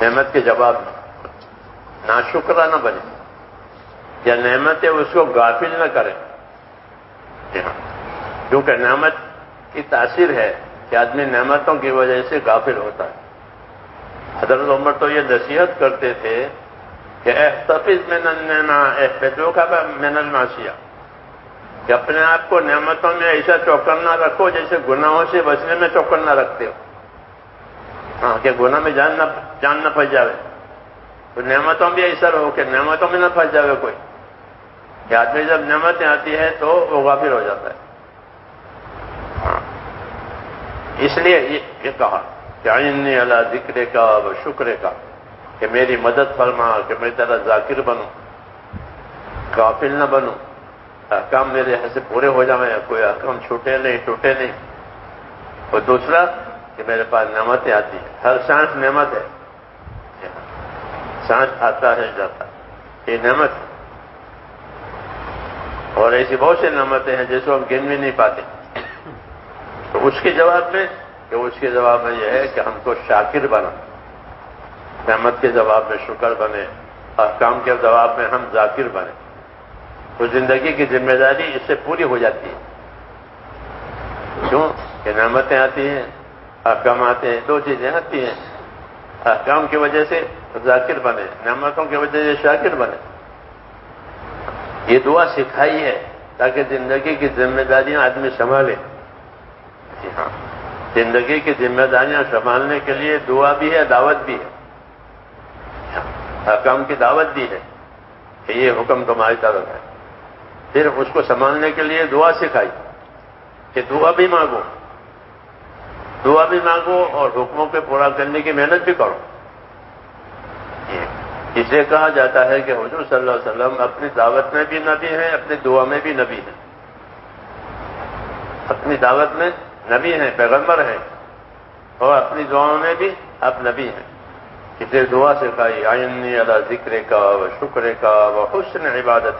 نعمت کے جواب میں ناشکرہ نہ بنے یا نعمت ہے اس کو غافل نہ کرے. جی ہاں، کیونکہ نعمت کی تاثیر ہے کہ آدمی نعمتوں کی وجہ سے غافل ہوتا ہے. حضرت عمر تو یہ نصیحت کرتے تھے کہ احتفظ من النعمہ احفظوک من المعصیہ، کہ اپنے آپ کو نعمتوں میں ایسا چوکنا رکھو جیسے گناہوں سے بچنے میں چوکنا رکھتے ہو. ہاں، کہ گناہ میں جان نہ پھنس جاوے. تو نعمتوں بھی ایسا رہو کہ نعمتوں میں نہ پھنس جاوے کوئی، کہ آدمی جب نعمتیں آتی ہے تو وہ غافل ہو جاتا ہے. ہاں، اس لیے یہ کہا کہ اعنی علی ذکر کا و شکر کا، کہ میری مدد فرما کہ میں تیرا ذاکر بنوں، غافل نہ بنوں، احکام میرے یہاں سے پورے ہو جائیں، کوئی احکام چھوٹے نہیں ٹوٹے نہیں. اور دوسرا کہ میرے پاس نعمتیں آتی ہیں، ہر سانس نعمت ہے، سانس آتا ہے جاتا ہے، یہ نعمت ہے. اور ایسی بہت سی نعمتیں ہیں جس کو ہم گن بھی نہیں پاتے. تو اس کے جواب میں یہ ہے کہ ہم کو شاکر بنا، نعمت کے جواب میں شکر بنے، احکام کے جواب میں ہم ذاکر بنے. تو زندگی کی ذمہ داری اس سے پوری ہو جاتی ہے. کیوں کہ نعمتیں آتی ہیں، احکام آتے ہیں، دو چیزیں آتی ہیں. احکام کی وجہ سے ذاکر بنے، نعمتوں کی وجہ سے شاکر بنے. یہ دعا سکھائی ہے تاکہ زندگی کی ذمہ داریاں آدمی سنبھالے. جی ہاں، زندگی کی ذمہ داریاں سنبھالنے کے لیے دعا بھی ہے، دعوت بھی ہے. احکام کی دعوت بھی ہے کہ یہ حکم تمہاری طرف ہے. پھر اس کو سنبھالنے کے لیے دعا سکھائی کہ دعا بھی مانگو اور حکموں کے پورا کرنے کی محنت بھی کرو. اسے کہا جاتا ہے کہ حضور صلی اللہ علیہ وسلم اپنی دعوت میں بھی نبی ہیں، اپنی دعا میں بھی نبی ہیں. اپنی دعوت میں نبی ہیں، پیغمبر ہیں، اور اپنی دعاؤں میں بھی آپ نبی ہیں. اسے دعا سکھائی اعنی علی ذکر کا و شکر کا و حسن عبادت.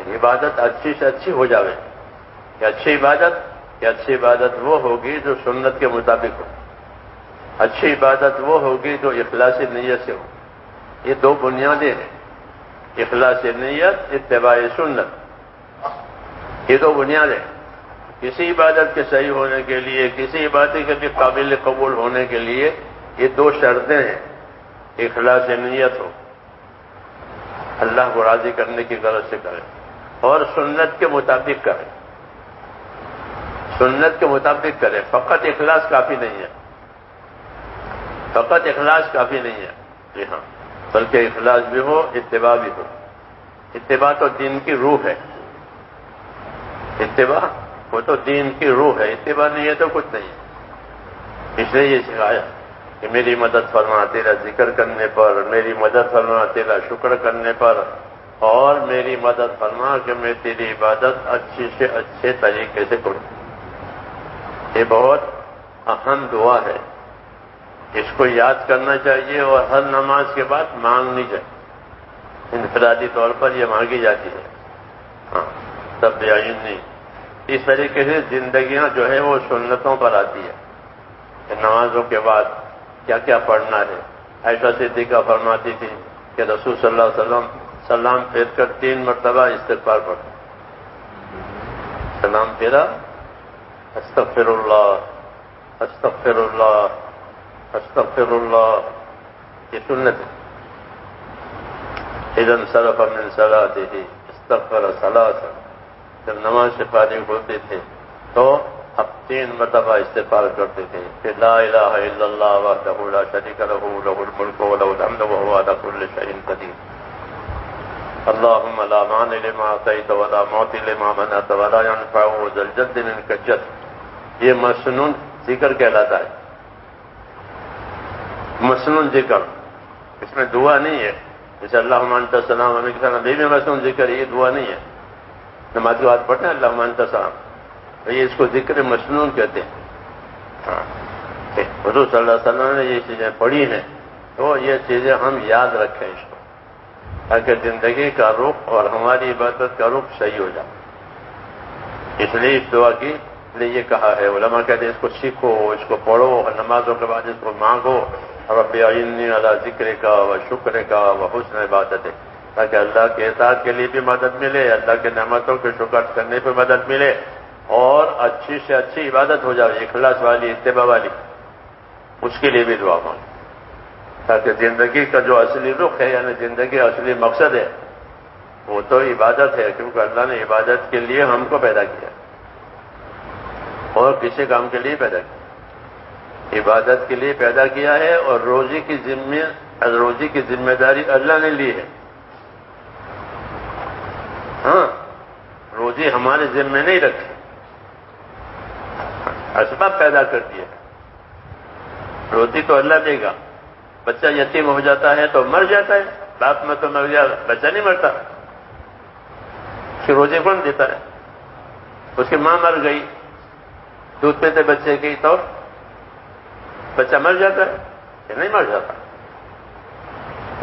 عبادت اچھی سے اچھی ہو جاوے. کہ اچھی عبادت وہ ہوگی جو سنت کے مطابق ہو. اچھی عبادت وہ ہوگی جو اخلاص نیت سے ہو. یہ دو بنیادیں ہیں، اخلاص نیت، اتباع سنت. یہ دو بنیادیں کسی عبادت کے صحیح ہونے کے لیے، کسی عبادت کے بھی قابل قبول ہونے کے لیے یہ دو شرطیں ہیں. اخلاص نیت ہو، اللہ کو راضی کرنے کی غرض سے کرے، اور سنت کے مطابق کرے. سنت کے مطابق کرے. فقط اخلاص کافی نہیں ہے. جی ہاں، بلکہ اخلاص بھی ہو، اتباع بھی ہو. اتباع تو دین کی روح ہے. اتباع وہ تو دین کی روح ہے. اتباع نہیں ہے تو کچھ نہیں ہے. اس لیے یہ سکھایا کہ میری مدد فرما تیرا ذکر کرنے پر، میری مدد فرما تیرا شکر کرنے پر، اور میری مدد فرما کہ میں تیری عبادت اچھی سے اچھے طریقے سے کروں. یہ بہت اہم دعا ہے. اس کو یاد کرنا چاہیے اور ہر نماز کے بعد مانگنی چاہیے. انفرادی طور پر یہ مانگی جاتی ہے. ہاں، تب نہیں. اس طریقے سے زندگیاں جو ہے وہ سنتوں پر آتی ہے کہ نمازوں کے بعد کیا کیا پڑھنا ہے. عائشہ صدیقہ فرماتی تھی کہ رسول صلی اللہ علیہ وسلم سلام پھیر کر 3 مرتبہ استغفار پڑھتے. سلام پھیرا، استغفر اللہ استغفر اللہ استغفر اللہ، یہ سنت ہے. اذا انصرف من صلاته استغفر ثلاثا. جب نماز سے فارغ ہوتے تھے تو اب 3 مرتبہ استغفار کرتے تھے کہ لا الہ الا اللہ وحدہ لا شریک لہ لہ الملک و لہ الحمد وهو على كل شيء قدیر. اللهم لا مانع لما اعطيت ولا معطي لما منعت ولا ينفع ذا الجد منك الجد. یہ مسنون ذکر کہلاتا ہے. مسنون ذکر، اس میں دعا نہیں ہے. جیسے اللہم انت السلام و منک السلام، یہ بھی مسنون ذکر ہے، یہ دعا نہیں ہے. نماز کے بعد پڑھتے ہیں اللہم انت السلام، تو یہ اس کو ذکر مسنون کہتے ہیں. ہاں، حضور صلی اللہ علیہ وسلم نے یہ چیزیں پڑھی ہیں تو یہ چیزیں ہم یاد رکھیں اس کو، تاکہ زندگی کا رخ اور ہماری عبادت کا رخ صحیح ہو جائے. اس لیے اس دعا کی نے یہ کہا ہے، علماء کہتے ہیں اس کو سیکھو، اس کو پڑھو، نمازوں کے بعد اس کو مانگو، رب اعنی علی ذکرک و شکرک و حسن عبادتک، تاکہ اللہ کے اطاعت کے لیے بھی مدد ملے، اللہ کے نعمتوں کے شکر کرنے پہ مدد ملے، اور اچھی سے اچھی عبادت ہو جائے، اخلاص والی، اتباع والی، اس کے لیے بھی دعا مانگو، تاکہ زندگی کا جو اصلی رخ ہے، یعنی زندگی کا اصلی مقصد ہے، وہ تو عبادت ہے، کیونکہ اللہ نے عبادت کے لیے ہم کو پیدا کیا اور کسی کام کے لیے پیدا کیا، عبادت کے لیے پیدا کیا ہے، اور روزی کی ذمہ داری اللہ نے لی ہے۔ ہاں، روزی ہمارے ذمہ نہیں رکھی، اسباب پیدا کر دیے، روزی تو اللہ دے گا۔ بچہ یتیم ہو جاتا ہے تو مر جاتا ہے، باپ میں تو مر گیا، بچہ نہیں مرتا، اس کی روزی کون دیتا ہے؟ اس کی ماں مر گئی، دودھ پیتے بچے کی، تو بچہ مر جاتا ہے کہ نہیں مر جاتا؟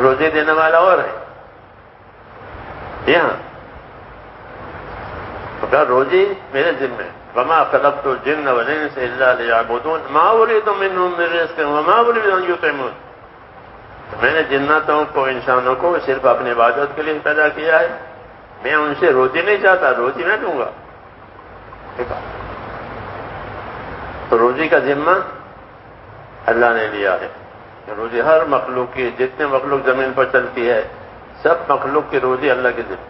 روزی دینے والا اور ہے یہاں، تو کہا روزی میرے ذمہ، وما خلقت الجن والانس الا لیعبدون ما اريد منهم من رزق وما اريد ان يطعمون، میں نے جناتوں کو، انسانوں کو صرف اپنی عبادت کے لیے پیدا کیا ہے، میں ان سے روزی نہیں چاہتا، روزی میں دوں گا۔ تو روزی کا ذمہ اللہ نے لیا ہے، روزی ہر مخلوق کی، جتنے مخلوق زمین پر چلتی ہے، سب مخلوق کی روزی اللہ کے ذمہ،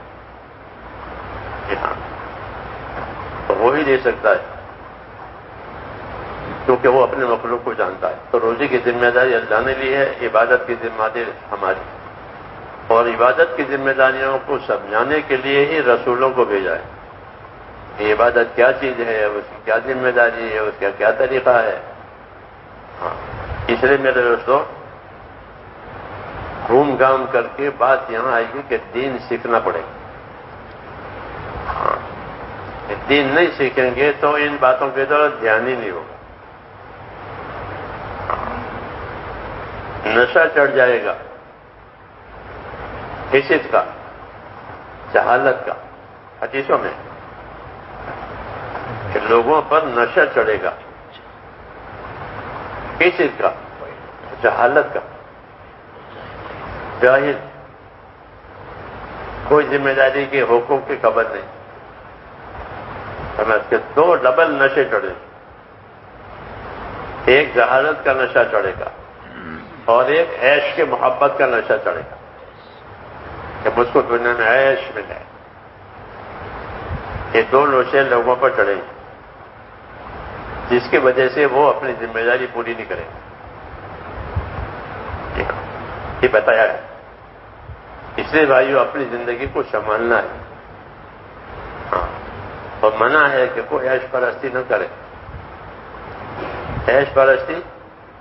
تو وہی دے سکتا ہے، کیونکہ وہ اپنے مخلوق کو جانتا ہے۔ تو روزی کی ذمہ داری اللہ نے لی ہے، عبادت کی ذمہ داری ہماری، اور عبادت کی ذمہ داریوں کو سمجھانے کے لیے ہی رسولوں کو بھیجا ہے کہ عبادت کیا چیز ہے، اس کی کیا ذمہ داری ہے، اس کا کیا طریقہ ہے۔ ہاں، اس لیے میرے دوستوں، گھوم گھام کر کے بات یہاں آئے گی کہ دین سیکھنا پڑے گا۔ ہاں، دین نہیں سیکھیں گے تو ان باتوں کی طرف دھیان ہی نہیں ہوگا، نشہ چڑھ جائے گا، حسد کا، جہالت کا، حدیثوں میں کہ لوگوں پر نشہ چڑھے گا، حسد کا، جہالت کا، جاہل، کوئی ذمہ داری کے حقوق کی خبر نہیں، سمجھ کے دو ڈبل نشے چڑھے، ایک جہالت کا نشہ چڑھے گا اور ایک عیش کے محبت کا نشہ چڑھے گا کہ مجھ کو دنیا میں عیش ملے۔ یہ دو نشے لوگوں پر چڑھیں گے، جس کی وجہ سے وہ اپنی ذمہ داری پوری نہیں کریں گے، یہ بتایا ہے۔ اس لیے بھائیو اپنی زندگی کو سنبھالنا ہے، ہاں، اور منع ہے کہ کوئی عیش پرستی نہ کرے، عیش پرستی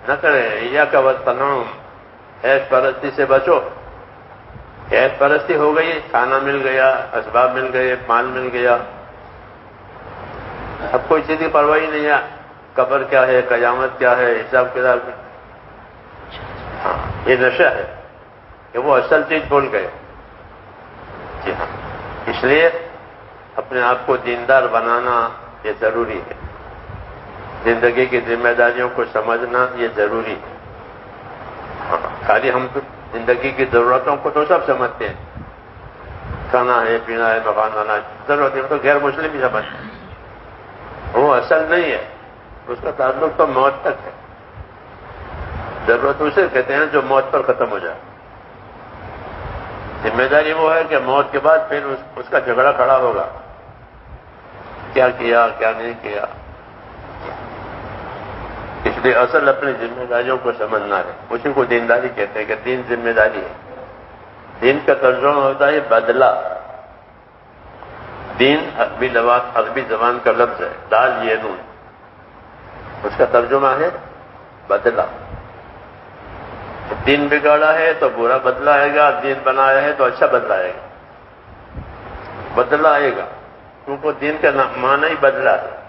نہ کرے، ایاک والتنعم، عیش پرستی سے بچو۔ عیش پرستی ہو گئی، کھانا مل گیا، اسباب مل گئے، مال مل گیا، اب کوئی چیز کی پرواہ ہی نہیں ہے، قبر کیا ہے، قیامت کیا ہے، حساب کتاب۔ ہاں، یہ نشہ ہے کہ وہ اصل چیز بھول گئے۔ جی ہاں، اس لیے اپنے آپ کو دیندار بنانا یہ ضروری ہے، زندگی کی ذمہ داریوں کو سمجھنا یہ ضروری ہے۔ ہاں، خالی ہم تو زندگی کی ضرورتوں کو تو سب سمجھتے ہیں، کھانا ہے، پینا ہے، مکان بنانا، ضرورت ہے، تو غیر مسلم بھی سمجھتے ہیں، وہ اصل نہیں ہے، اس کا تعلق تو موت تک ہے۔ ضرورت اسے کہتے ہیں جو موت پر ختم ہو جائے، ذمہ داری وہ ہے کہ موت کے بعد پھر اس کا جھگڑا کھڑا ہوگا، کیا کیا کیا نہیں کیا۔ اس لیے اصل اپنی ذمہ داریوں کو سمجھنا ہے، اسی کو دینداری کہتے ہیں کہ دین ذمہ داری ہے۔ دین کا ترجمہ ہوتا ہے بدلہ، دین عربی زبان کا لفظ ہے، دال یہ نون، اس کا ترجمہ ہے بدلہ۔ دین بگاڑا ہے تو برا بدلہ آئے گا، دین بنایا ہے تو اچھا بدلہ آئے گا، بدلہ آئے گا، کیونکہ دین کا معنی ہی بدلہ ہے۔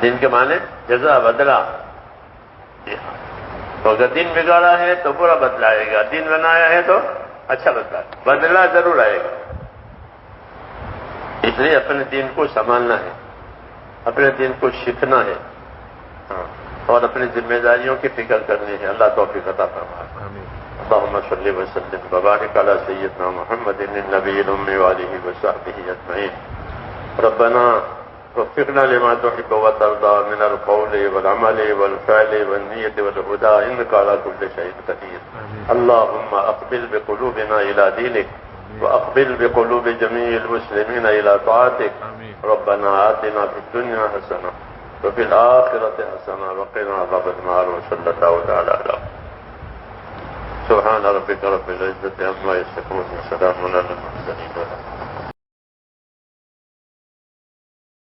دین کے معنی جزا، بدلہ۔ تو اگر دین بگاڑا ہے تو برا بدلہ آئے گا، دین بنایا ہے تو اچھا بدلہ، بدلہ ضرور آئے گا۔ اس لیے اپنے دین کو سنبھالنا ہے، اپنے دین کو سیکھنا ہے، اور اپنی ذمہ داریوں کی فکر کرنی ہے۔ اللہ توفیق عطا فرمائے۔ اللهم صل وسلم وبارك على سيدنا محمد النبي الأمي وآله وصحبه أجمعين۔ ربنا وفقنا لما تحب وترضى من القول والعمل والفعل والنية والهدى إنك على كل شيء قدير۔ اللهم أقبل بقلوبنا إلى دينك وأقبل بقلوب جميع المسلمين إلى طاعتك۔ ربنا آتنا في الدنيا حسنة وفي الآخرة حسنة وقنا عذاب النار، وصلى الله تعالى على سبحان ربك رب العزة عما يصفون وسلام على المرسلين۔